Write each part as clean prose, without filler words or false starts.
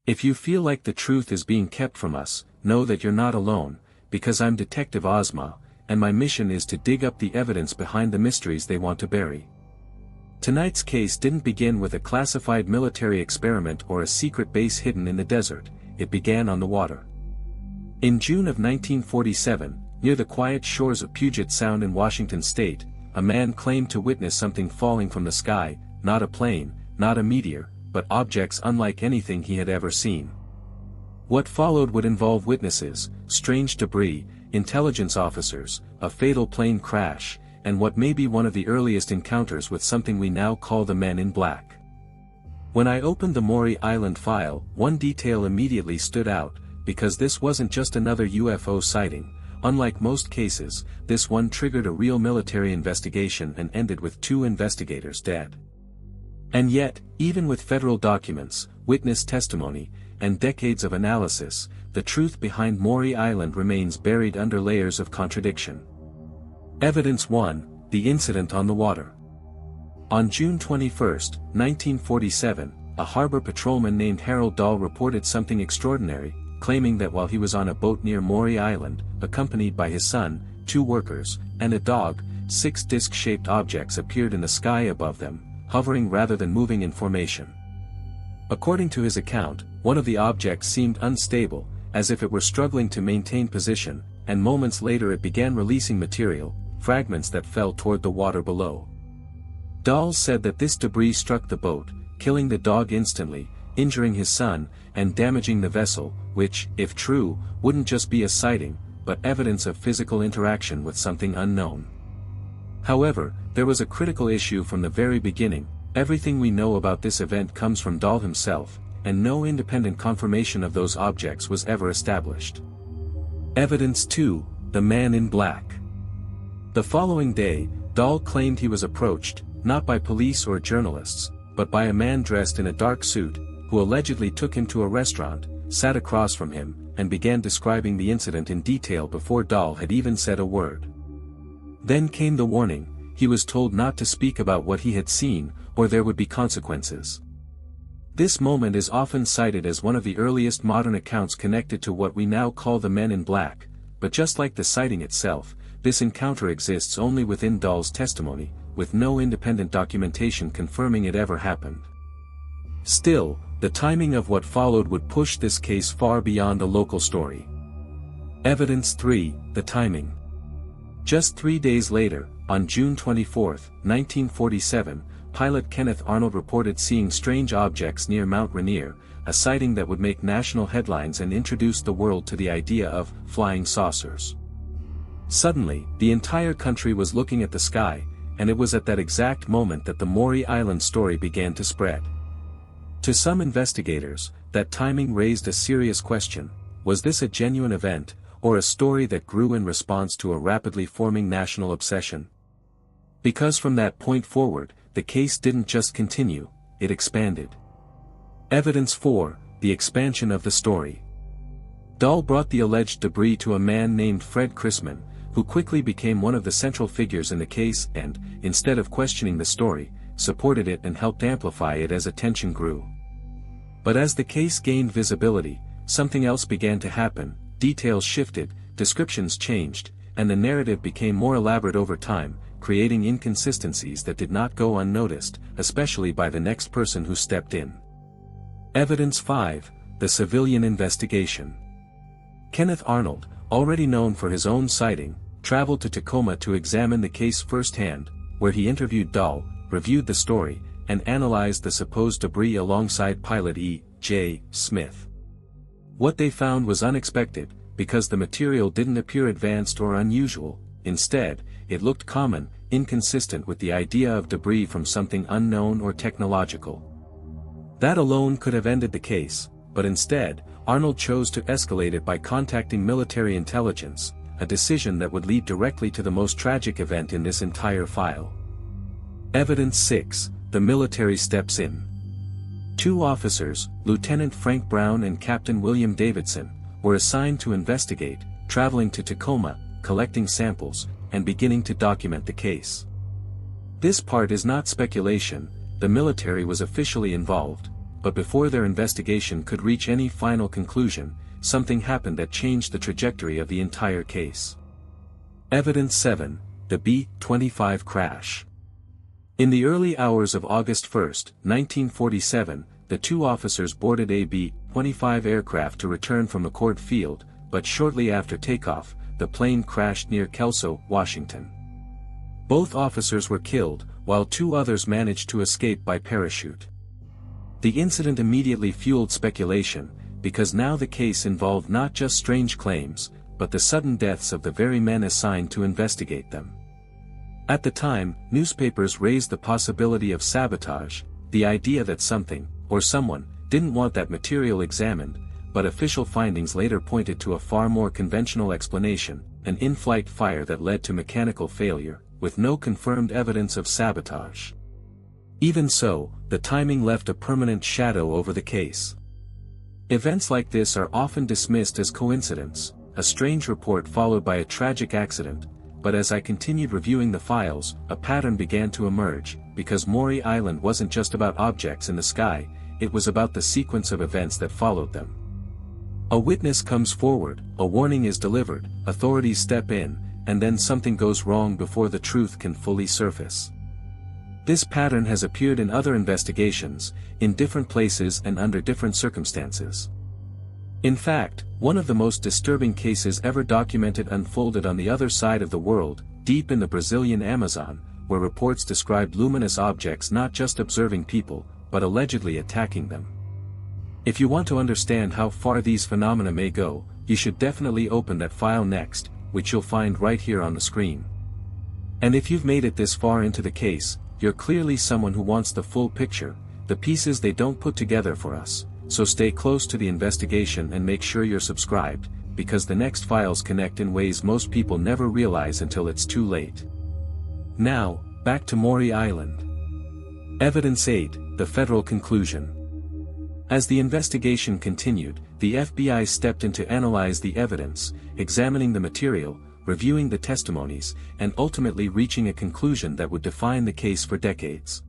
If you feel like the truth is being kept from us, know that you're not alone, because I'm Detective Ozma, and my mission is to dig up the evidence behind the mysteries they want to bury. Tonight's case didn't begin with a classified military experiment or a secret base hidden in the desert, it began on the water. In June of 1947, near the quiet shores of Puget Sound in Washington state, a man claimed to witness something falling from the sky, not a plane, not a meteor, but objects unlike anything he had ever seen. What followed would involve witnesses, strange debris, intelligence officers, a fatal plane crash, and what may be one of the earliest encounters with something we now call the Men in Black. When I opened the Maury Island file, one detail immediately stood out, because this wasn't just another UFO sighting. Unlike most cases, this one triggered a real military investigation and ended with 2 investigators dead. And yet, even with federal documents, witness testimony, and decades of analysis, the truth behind Maury Island remains buried under layers of contradiction. Evidence 1, the incident on the water. On June 21, 1947, a harbor patrolman named Harold Dahl reported something extraordinary, claiming that while he was on a boat near Maury Island, accompanied by his son, 2 workers, and a dog, 6 disc-shaped objects appeared in the sky above them, hovering rather than moving in formation. According to his account, one of the objects seemed unstable, as if it were struggling to maintain position, and moments later it began releasing material, fragments that fell toward the water below. Dahl said that this debris struck the boat, killing the dog instantly, injuring his son, and damaging the vessel, which, if true, wouldn't just be a sighting, but evidence of physical interaction with something unknown. However, there was a critical issue from the very beginning. Everything we know about this event comes from Dahl himself, and no independent confirmation of those objects was ever established. Evidence 2, the Man in Black. The following day, Dahl claimed he was approached, not by police or journalists, but by a man dressed in a dark suit, who allegedly took him to a restaurant, sat across from him, and began describing the incident in detail before Dahl had even said a word. Then came the warning: he was told not to speak about what he had seen, or there would be consequences. This moment is often cited as one of the earliest modern accounts connected to what we now call the Men in Black, but just like the sighting itself, this encounter exists only within Dahl's testimony, with no independent documentation confirming it ever happened. Still, the timing of what followed would push this case far beyond a local story. Evidence 3, the timing. Just 3 days later, on June 24, 1947, pilot Kenneth Arnold reported seeing strange objects near Mount Rainier, a sighting that would make national headlines and introduce the world to the idea of flying saucers. Suddenly, the entire country was looking at the sky, and it was at that exact moment that the Maury Island story began to spread. To some investigators, that timing raised a serious question: was this a genuine event, or a story that grew in response to a rapidly forming national obsession? Because from that point forward, the case didn't just continue, it expanded. Evidence 4, the expansion of the story. Dahl brought the alleged debris to a man named Fred Chrisman, who quickly became one of the central figures in the case and, instead of questioning the story, supported it and helped amplify it as attention grew. But as the case gained visibility, something else began to happen: details shifted, descriptions changed, and the narrative became more elaborate over time, creating inconsistencies that did not go unnoticed, especially by the next person who stepped in. Evidence 5, the civilian investigation. Kenneth Arnold, already known for his own sighting, traveled to Tacoma to examine the case firsthand, where he interviewed Dahl, reviewed the story, and analyzed the supposed debris alongside pilot E.J. Smith. What they found was unexpected, because the material didn't appear advanced or unusual. Instead, it looked common, inconsistent with the idea of debris from something unknown or technological. That alone could have ended the case, but instead, Arnold chose to escalate it by contacting military intelligence, a decision that would lead directly to the most tragic event in this entire file. Evidence 6, the military steps in. 2 officers, Lieutenant Frank Brown and Captain William Davidson, were assigned to investigate, traveling to Tacoma, collecting samples, and beginning to document the case. This part is not speculation. The military was officially involved. but before their investigation could reach any final conclusion, something happened that changed the trajectory of the entire case. Evidence 7, the B-25 crash. In the early hours of August 1, 1947, the two officers boarded a B-25 aircraft to return from McCord Field, but shortly after takeoff, the plane crashed near Kelso, Washington. Both officers were killed, while two others managed to escape by parachute. The incident immediately fueled speculation, because now the case involved not just strange claims, but the sudden deaths of the very men assigned to investigate them. At the time, newspapers raised the possibility of sabotage, the idea that something, or someone, didn't want that material examined, but official findings later pointed to a far more conventional explanation, an in-flight fire that led to mechanical failure, with no confirmed evidence of sabotage. Even so, the timing left a permanent shadow over the case. Events like this are often dismissed as coincidence, a strange report followed by a tragic accident, but as I continued reviewing the files, a pattern began to emerge, because Maury Island wasn't just about objects in the sky, it was about the sequence of events that followed them. A witness comes forward, a warning is delivered, authorities step in, and then something goes wrong before the truth can fully surface. This pattern has appeared in other investigations, in different places and under different circumstances. In fact, one of the most disturbing cases ever documented unfolded on the other side of the world, deep in the Brazilian Amazon, where reports described luminous objects not just observing people, but allegedly attacking them. If you want to understand how far these phenomena may go, you should definitely open that file next, which you'll find right here on the screen. And if you've made it this far into the case, you're clearly someone who wants the full picture, the pieces they don't put together for us. So stay close to the investigation and make sure you're subscribed, because the next files connect in ways most people never realize until it's too late. Now, back to Maury Island. Evidence 8, the federal conclusion. As the investigation continued, the FBI stepped in to analyze the evidence, examining the material, reviewing the testimonies, and ultimately reaching a conclusion that would define the case for decades.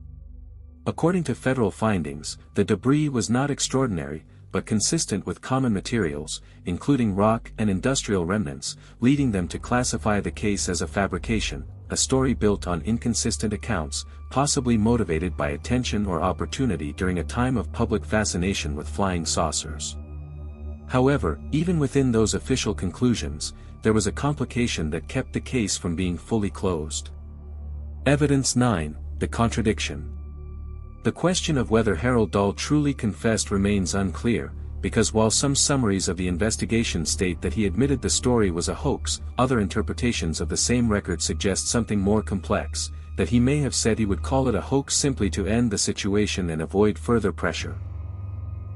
According to federal findings, the debris was not extraordinary, but consistent with common materials, including rock and industrial remnants, leading them to classify the case as a fabrication, a story built on inconsistent accounts, possibly motivated by attention or opportunity during a time of public fascination with flying saucers. However, even within those official conclusions, there was a complication that kept the case from being fully closed. Evidence 9, the contradiction. The question of whether Harold Dahl truly confessed remains unclear, because while some summaries of the investigation state that he admitted the story was a hoax, other interpretations of the same record suggest something more complex, that he may have said he would call it a hoax simply to end the situation and avoid further pressure.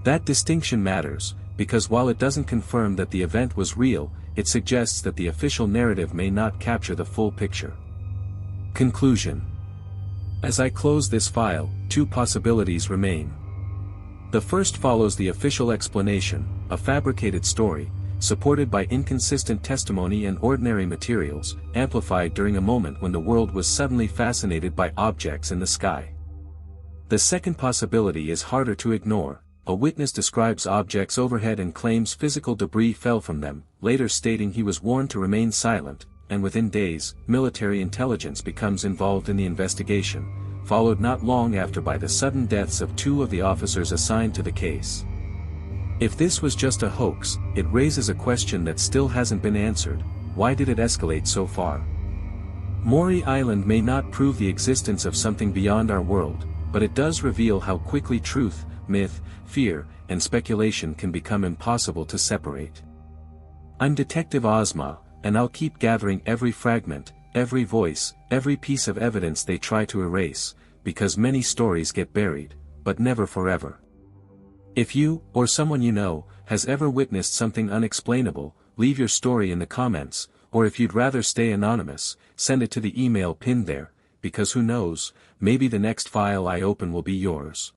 That distinction matters, because while it doesn't confirm that the event was real, it suggests that the official narrative may not capture the full picture. Conclusion. As I close this file, two possibilities remain. The first follows the official explanation, a fabricated story, supported by inconsistent testimony and ordinary materials, amplified during a moment when the world was suddenly fascinated by objects in the sky. The second possibility is harder to ignore. A witness describes objects overhead and claims physical debris fell from them, later stating he was warned to remain silent, and within days, military intelligence becomes involved in the investigation, followed not long after by the sudden deaths of two of the officers assigned to the case. If this was just a hoax, it raises a question that still hasn't been answered: why did it escalate so far? Maury Island may not prove the existence of something beyond our world, but it does reveal how quickly truth, myth, fear, and speculation can become impossible to separate. I'm Detective Ozma, and I'll keep gathering every fragment, every voice, every piece of evidence they try to erase, because many stories get buried, but never forever. If you, or someone you know, has ever witnessed something unexplainable, leave your story in the comments, or if you'd rather stay anonymous, send it to the email pinned there, because who knows, maybe the next file I open will be yours.